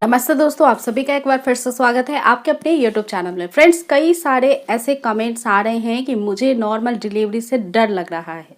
नमस्ते दोस्तों, आप सभी का एक बार फिर से स्वागत है आपके अपने यूट्यूब चैनल में। फ्रेंड्स, कई सारे ऐसे कमेंट्स आ रहे हैं कि मुझे नॉर्मल डिलीवरी से डर लग रहा है।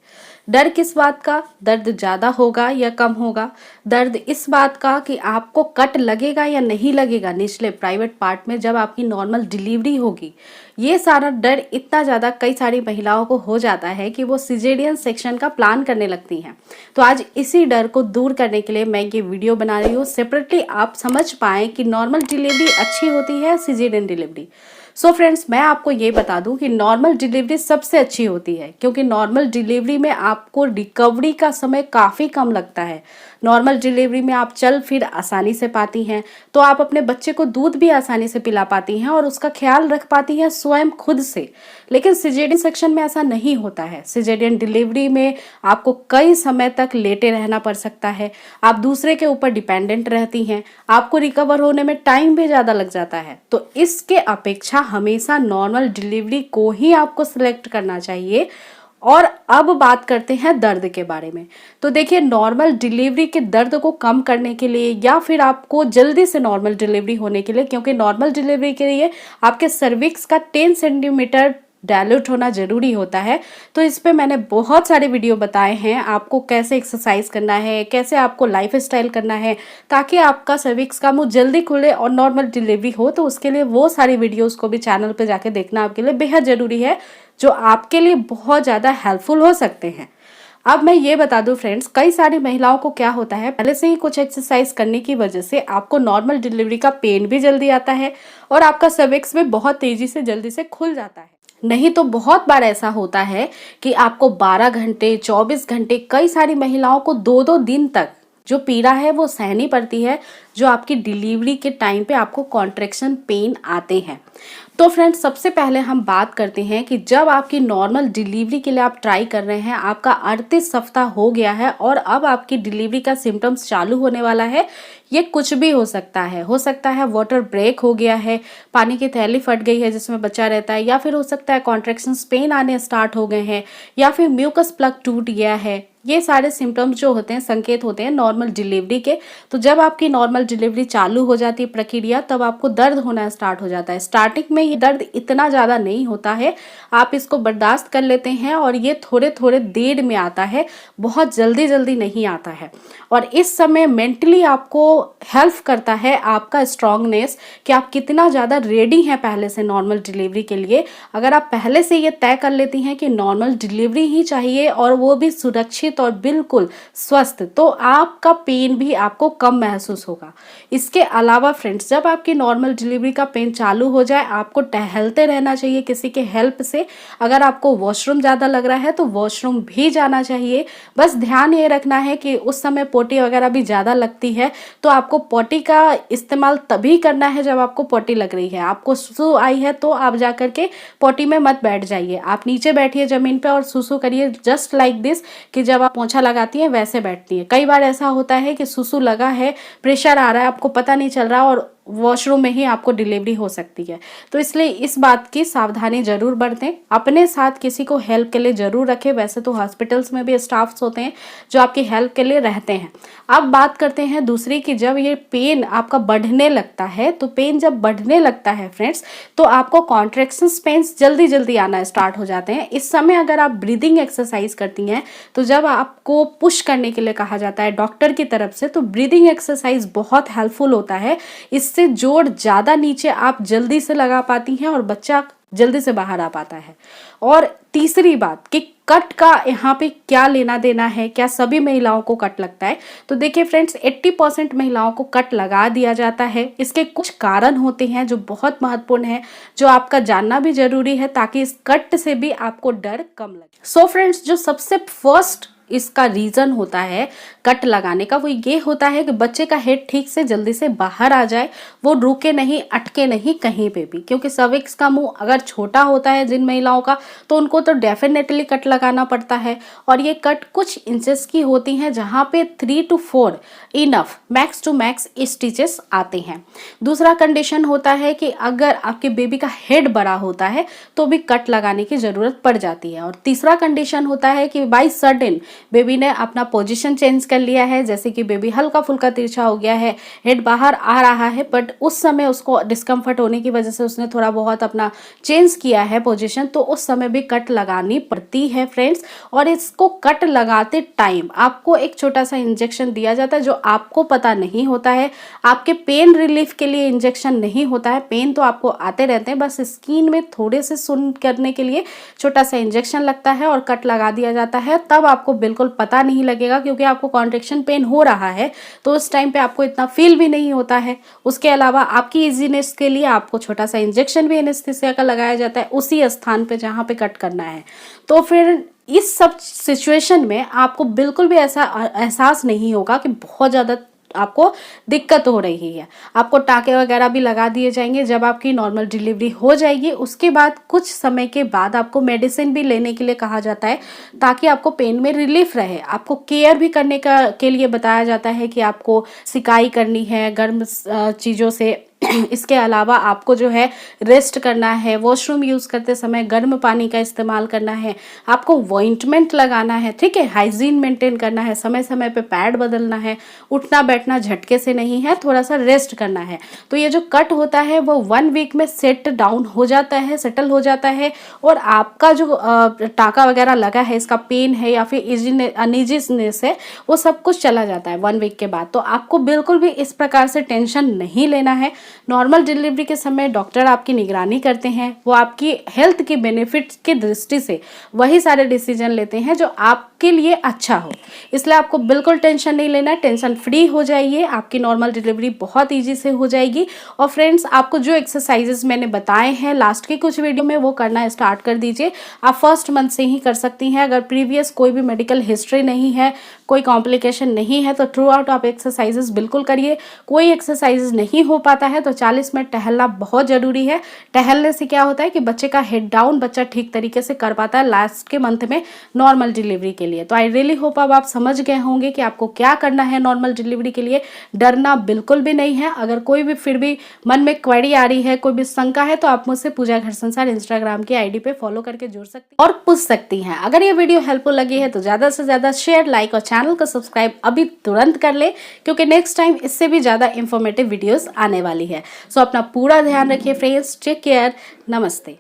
डर किस बात का? दर्द ज़्यादा होगा या कम होगा? दर्द इस बात का कि आपको कट लगेगा या नहीं लगेगा निचले प्राइवेट पार्ट में जब आपकी नॉर्मल डिलीवरी होगी। ये सारा डर इतना ज़्यादा कई सारी महिलाओं को हो जाता है कि वो सिजेरियन सेक्शन का प्लान करने लगती हैं। तो आज इसी डर को दूर करने के लिए मैं ये वीडियो बना रही हूँ। सेपरेटली आप समझ पाएँ कि नॉर्मल डिलीवरी अच्छी होती है सिजेरियन डिलीवरी। सो फ्रेंड्स, मैं आपको ये बता दूं कि नॉर्मल डिलीवरी सबसे अच्छी होती है, क्योंकि नॉर्मल डिलीवरी में आपको रिकवरी का समय काफ़ी कम लगता है। नॉर्मल डिलीवरी में आप चल फिर आसानी से पाती हैं, तो आप अपने बच्चे को दूध भी आसानी से पिला पाती हैं और उसका ख्याल रख पाती हैं स्वयं खुद से। लेकिन सिजेरियन सेक्शन में ऐसा नहीं होता है। सिजेरियन डिलीवरी में आपको कई समय तक लेटे रहना पड़ सकता है, आप दूसरे के ऊपर डिपेंडेंट रहती हैं, आपको रिकवर होने में टाइम भी ज़्यादा लग जाता है। तो इसके अपेक्षा हमेशा नॉर्मल डिलीवरी को ही आपको सिलेक्ट करना चाहिए। और अब बात करते हैं दर्द के बारे में। तो देखिए, नॉर्मल डिलीवरी के दर्द को कम करने के लिए या फिर आपको जल्दी से नॉर्मल डिलीवरी होने के लिए, क्योंकि नॉर्मल डिलीवरी के लिए आपके सर्विक्स का 10 सेंटीमीटर डायल्यूट होना जरूरी होता है। तो इस पे मैंने बहुत सारे वीडियो बताए हैं, आपको कैसे एक्सरसाइज करना है, कैसे आपको लाइफ स्टाइल करना है ताकि आपका सर्विक्स का मुंह जल्दी खुले और नॉर्मल डिलीवरी हो। तो उसके लिए वो सारी वीडियोस को भी चैनल पे जाके देखना आपके लिए बेहद जरूरी है, जो आपके लिए बहुत ज़्यादा हेल्पफुल हो सकते हैं। अब मैं ये बता दूं फ्रेंड्स, कई सारी महिलाओं को क्या होता है, पहले से ही कुछ एक्सरसाइज करने की वजह से आपको नॉर्मल डिलीवरी का पेन भी जल्दी आता है और आपका सर्विक्स भी बहुत तेजी से जल्दी से खुल जाता है। नहीं तो बहुत बार ऐसा होता है कि आपको 12 घंटे 24 घंटे, कई सारी महिलाओं को 2-2 दिन तक जो पीड़ा है वो सहनी पड़ती है, जो आपकी डिलीवरी के टाइम पे आपको कॉन्ट्रैक्शन पेन आते हैं। तो फ्रेंड्स, सबसे पहले हम बात करते हैं कि जब आपकी नॉर्मल डिलीवरी के लिए आप ट्राई कर रहे हैं, आपका 38 सप्ताह हो गया है और अब आपकी डिलीवरी का सिम्टम्स चालू होने वाला है। ये कुछ भी हो सकता है वाटर ब्रेक हो गया है, पानी की थैली फट गई है जिसमें बच्चा रहता है, या फिर हो सकता है कॉन्ट्रैक्शंस पेन आने स्टार्ट हो गए हैं, या फिर म्यूकस प्लग टूट गया है। ये सारे सिम्टम्स जो होते हैं संकेत होते हैं नॉर्मल डिलीवरी के। तो जब आपकी नॉर्मल डिलीवरी चालू हो जाती है प्रक्रिया, तब आपको दर्द होना स्टार्ट हो जाता है। स्टार्टिंग में ये दर्द इतना ज़्यादा नहीं होता है, आप इसको बर्दाश्त कर लेते हैं और ये थोड़े थोड़े देर में आता है, बहुत जल्दी जल्दी नहीं आता है। और इस समय मेंटली आपको हेल्प करता है आपका स्ट्रांगनेस, कि आप कितना ज़्यादा रेडी हैं पहले से नॉर्मल डिलीवरी के लिए। अगर आप पहले से ये तय कर लेती हैं कि नॉर्मल डिलीवरी ही चाहिए और वो भी सुरक्षित और बिल्कुल स्वस्थ, तो आपका पेन भी आपको कम महसूस होगा। इसके अलावा फ्रेंड्स, जब आपकी नॉर्मल डिलीवरी का पेन चालू हो जाए, आपको टहलते रहना चाहिए किसी के हेल्प से। अगर आपको वॉशरूम ज़्यादा लग रहा है तो वॉशरूम भी जाना चाहिए। बस ध्यान ये रखना है कि उस समय पोटी वगैरह भी ज़्यादा लगती है, तो आपको पोटी का इस्तेमाल तभी करना है जब आपको पोटी लग रही है। आपको सुसु आई है तो आप जा करके पोटी में मत बैठ जाइए, आप नीचे बैठिए ज़मीन पे और सुसु करिए, जस्ट लाइक दिस, कि जब आप पोंछा लगाती हैं वैसे बैठती है। कई बार ऐसा होता है कि सुसु लगा है, प्रेशर आ रहा है, आपको पता नहीं चल रहा और वॉशरूम में ही आपको डिलीवरी हो सकती है। तो इसलिए इस बात की सावधानी जरूर बरतें। अपने साथ किसी को हेल्प के लिए जरूर रखें। वैसे तो हॉस्पिटल्स में भी स्टाफ्स होते हैं जो आपकी हेल्प के लिए रहते हैं। अब बात करते हैं दूसरी, कि जब ये पेन आपका बढ़ने लगता है, तो पेन जब बढ़ने लगता है फ्रेंड्स, तो आपको कॉन्ट्रैक्शंस पेन्स जल्दी जल्दी आना स्टार्ट हो जाते हैं। इस समय अगर आप ब्रीदिंग एक्सरसाइज करती हैं, तो जब आपको पुश करने के लिए कहा जाता है डॉक्टर की तरफ से, तो ब्रीदिंग एक्सरसाइज बहुत हेल्पफुल होता है। इससे जोड़ ज्यादा नीचे आप जल्दी से लगा पाती हैं और बच्चा जल्दी से बाहर आ पाता है। और तीसरी बात कि कट का यहाँ पे क्या लेना देना है, क्या सभी महिलाओं को कट लगता है? तो देखिए फ्रेंड्स, 80% महिलाओं को कट लगा दिया जाता है। इसके कुछ कारण होते हैं जो बहुत महत्वपूर्ण है, जो आपका जानना भी जरूरी है, ताकि इस कट से भी आपको डर कम लगे। सो फ्रेंड्स, जो सबसे फर्स्ट इसका रीजन होता है कट लगाने का, वो ये होता है कि बच्चे का हेड ठीक से जल्दी से बाहर आ जाए, वो रुके नहीं, अटके नहीं कहीं पे भी। क्योंकि सर्विक्स का मुंह अगर छोटा होता है जिन महिलाओं का, तो उनको तो डेफिनेटली कट लगाना पड़ता है। और ये कट कुछ इंचेस की होती हैं, जहाँ पे 3 to 4 enough, max to max stitches आते हैं। दूसरा कंडीशन होता है कि अगर आपके बेबी का हेड बड़ा होता है तो भी कट लगाने की जरूरत पड़ जाती है। और तीसरा कंडीशन होता है कि बाय सडन बेबी ने अपना पोजीशन चेंज कर लिया है, जैसे कि बेबी हल्का फुल्का तिरछा हो गया है, हेड बाहर आ रहा है, बट उस समय उसको डिस्कम्फर्ट होने की वजह से उसने थोड़ा बहुत अपना चेंज किया है पोजीशन, तो उस समय भी कट लगानी पड़ती है फ्रेंड्स। और इसको कट लगाते टाइम आपको एक छोटा सा इंजेक्शन दिया जाता है जो आपको पता नहीं होता है। आपके पेन रिलीफ के लिए इंजेक्शन नहीं होता है, पेन तो आपको आते रहते हैं, बस स्किन में थोड़े से सुन करने के लिए छोटा सा इंजेक्शन लगता है और कट लगा दिया जाता है। तब आपको बिल्कुल पता नहीं लगेगा, क्योंकि आपको कॉन्ट्रैक्शन पेन हो रहा है तो उस टाइम पे आपको इतना फील भी नहीं होता है। उसके अलावा आपकी इजीनेस के लिए आपको छोटा सा इंजेक्शन भी एनेस्थीसिया का लगाया जाता है उसी स्थान पे जहाँ पे कट करना है। तो फिर इस सब सिचुएशन में आपको बिल्कुल भी ऐसा एहसास नहीं होगा कि बहुत ज़्यादा आपको दिक्कत हो रही है। आपको टाँके वगैरह भी लगा दिए जाएंगे जब आपकी नॉर्मल डिलीवरी हो जाएगी। उसके बाद कुछ समय के बाद आपको मेडिसिन भी लेने के लिए कहा जाता है ताकि आपको पेन में रिलीफ रहे। आपको केयर भी करने के लिए बताया जाता है कि आपको सिकाई करनी है गर्म चीज़ों से। इसके अलावा आपको जो है रेस्ट करना है, वॉशरूम यूज़ करते समय गर्म पानी का इस्तेमाल करना है, आपको ऑइंटमेंट लगाना है, ठीक है, हाइजीन मेंटेन करना है, समय समय पे पैड बदलना है, उठना बैठना झटके से नहीं है, थोड़ा सा रेस्ट करना है। तो ये जो कट होता है वो 1 वीक में सेट डाउन हो जाता है, सेटल हो जाता है, और आपका जो टाँका वगैरह लगा है, इसका पेन है या फिर अनइजीनेस है, वो सब कुछ चला जाता है 1 वीक के बाद। तो आपको बिल्कुल भी इस प्रकार से टेंशन नहीं लेना है। नॉर्मल डिलीवरी के समय डॉक्टर आपकी निगरानी करते हैं, वो आपकी हेल्थ के बेनिफिट्स की दृष्टि से वही सारे डिसीजन लेते हैं जो आपके लिए अच्छा हो। इसलिए आपको बिल्कुल टेंशन नहीं लेना है, टेंशन फ्री हो जाइए, आपकी नॉर्मल डिलीवरी बहुत ईजी से हो जाएगी। और फ्रेंड्स, आपको जो एक्सरसाइजेस मैंने बताए हैं लास्ट के कुछ वीडियो में, वो करना स्टार्ट कर दीजिए। आप फर्स्ट मंथ से ही कर सकती हैं। अगर प्रीवियस कोई भी मेडिकल हिस्ट्री नहीं है, कोई कॉम्प्लिकेशन नहीं है, तो थ्रू आउट आप एक्सरसाइजेस बिल्कुल करिए। कोई एक्सरसाइजेस नहीं हो पाता है तो 40 मिनट टहलना बहुत ज़रूरी है। टहलने से क्या होता है कि बच्चे का हेड डाउन बच्चा ठीक तरीके से कर पाता है लास्ट के मंथ में नॉर्मल डिलीवरी के लिए। तो आई रियली होप अब आप समझ गए होंगे कि आपको क्या करना है नॉर्मल डिलीवरी के लिए। डरना बिल्कुल भी नहीं है। अगर कोई भी फिर भी मन में क्वेरी आ रही है, कोई भी शंका है, तो आप मुझसे पूजा घर संसार इंस्टाग्राम की आईडी पे फॉलो करके जुड़ सकती हैं और पूछ सकती हैं। अगर ये वीडियो हेल्पफुल लगी है तो ज़्यादा से ज़्यादा शेयर, लाइक और चैनल को सब्सक्राइब अभी तुरंत कर ले, क्योंकि नेक्स्ट टाइम इससे भी ज़्यादा इंफॉर्मेटिव वीडियोस आने वाली है। सो अपना पूरा ध्यान रखिए फ्रेंड्स, टेक केयर, नमस्ते।